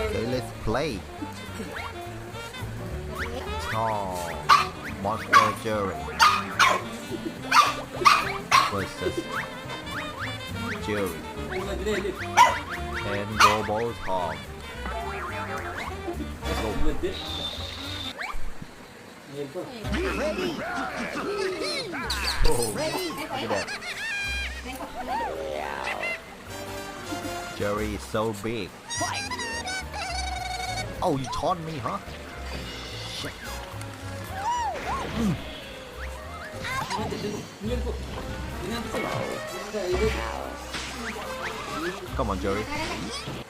Okay, let's play. Oh, Monster Jerry versus Jerry and Robo Tom. Let's go. Oh, look at that. Jerry is so big. Oh, you taunt me, huh? Shit. Come on, Jerry.